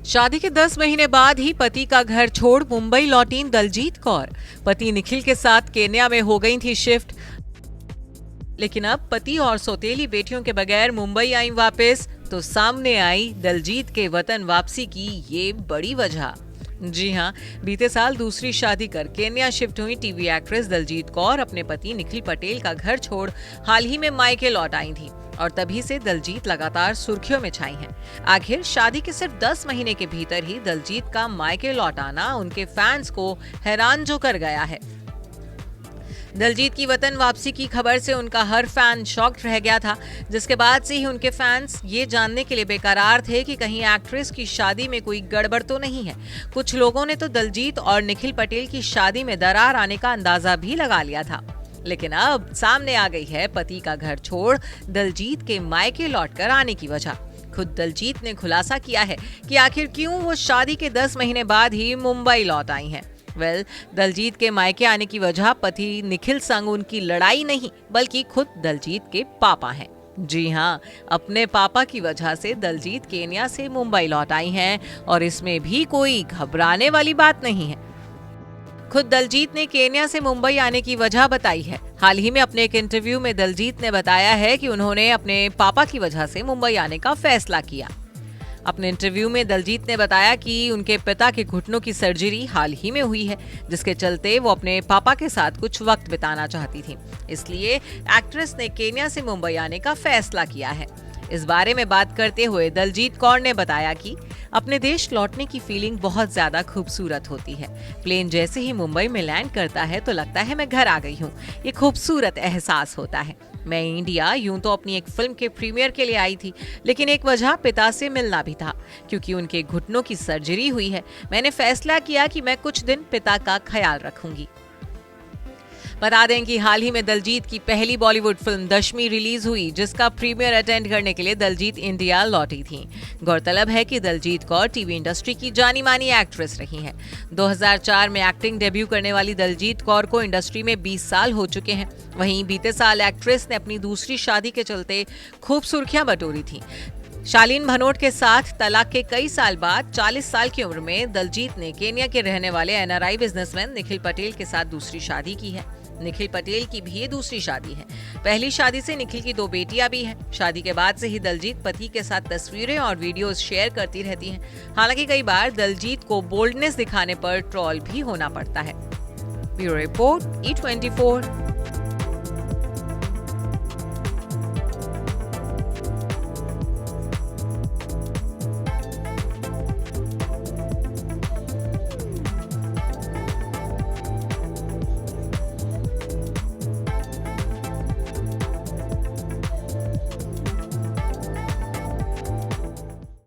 शादी के 10 महीने बाद ही पति का घर छोड़ मुंबई लौटी दलजीत कौर। पति निखिल के साथ केन्या में हो गई थी शिफ्ट, लेकिन अब पति और सौतेली बेटियों के बगैर मुंबई आई वापस, तो सामने आई दलजीत के वतन वापसी की ये बड़ी वजह। जी हां, बीते साल दूसरी शादी कर केन्या शिफ्ट हुई टीवी एक्ट्रेस दलजीत कौर अपने पति निखिल पटेल का घर छोड़ हाल ही में मायके लौट आई थी और तभी से दलजीत लगातार सुर्खियों में छाई हैं। आखिर शादी के सिर्फ 10 महीने के भीतर ही दलजीत का मायके लौट आना उनके फैंस को हैरान जो कर गया है। दलजीत की वतन वापसी की खबर से उनका हर फैन शॉक्ड रह गया था, जिसके बाद से ही उनके फैंस ये जानने के लिए बेकरार थे कि कहीं एक्ट्रेस की शादी में कोई गड़बड़ तो नहीं है। कुछ लोगों ने तो दलजीत और निखिल पटेल की शादी में दरार आने का अंदाजा भी लगा लिया था, लेकिन अब सामने आ गई है पति का घर छोड़ दलजीत के मायके लौटकर आने की वजह। खुद दलजीत ने खुलासा किया है कि आखिर क्यों वो शादी के 10 महीने बाद ही मुंबई लौट आई हैं। दलजीत के मायके आने की वजह पति निखिल संग उनकी लड़ाई नहीं, बल्कि खुद दलजीत के पापा हैं। जी हां, अपने पापा की वजह से दलजीत केन्या से मुंबई लौट आई हैं और इसमें भी कोई घबराने वाली बात नहीं है। खुद दलजीत ने केन्या से मुंबई आने की वजह बताई है। हाल ही में अपने एक इंटरव्यू में दलजीत ने बताया है कि उन्होंने अपने पापा की वजह से मुंबई आने का फैसला किया। अपने इंटरव्यू में दलजीत ने बताया कि उनके पिता के घुटनों की सर्जरी हाल ही में हुई है, जिसके चलते वो अपने पापा के साथ कुछ वक्त बिताना चाहती थी। इसलिए एक्ट्रेस ने केन्या से मुंबई आने का फैसला किया है। इस बारे में बात करते हुए दलजीत कौर ने बताया कि अपने देश लौटने की फीलिंग बहुत ज्यादा खूबसूरत होती है। प्लेन जैसे ही मुंबई में लैंड करता है तो लगता है मैं घर आ गई हूँ। ये खूबसूरत एहसास होता है। मैं इंडिया यूं तो अपनी एक फिल्म के प्रीमियर के लिए आई थी, लेकिन एक वजह पिता से मिलना भी था, क्योंकि उनके घुटनों की सर्जरी हुई है। मैंने फैसला किया कि मैं कुछ दिन पिता का ख्याल रखूंगी। बता दें कि हाल ही में दलजीत की पहली बॉलीवुड फिल्म दशमी रिलीज हुई, जिसका प्रीमियर अटेंड करने के लिए दलजीत इंडिया लौटी थी। गौरतलब है कि दलजीत कौर टीवी इंडस्ट्री की जानी मानी एक्ट्रेस रही हैं। 2004 में एक्टिंग डेब्यू करने वाली दलजीत कौर को इंडस्ट्री में 20 साल हो चुके हैं। वहीं बीते साल एक्ट्रेस ने अपनी दूसरी शादी के चलते खूब सुर्खियां बटोरी थी। शालीन भनोट के साथ तलाक के कई साल बाद 40 साल की उम्र में दलजीत ने केन्या के रहने वाले एनआरआई बिजनेसमैन निखिल पटेल के साथ दूसरी शादी की है। निखिल पटेल की भी ये दूसरी शादी है। पहली शादी से निखिल की 2 बेटियां भी हैं। शादी के बाद से ही दलजीत पति के साथ तस्वीरें और वीडियोस शेयर करती रहती हैं। हालांकि कई बार दलजीत को बोल्डनेस दिखाने पर ट्रोल भी होना पड़ता है। Bureau report E24।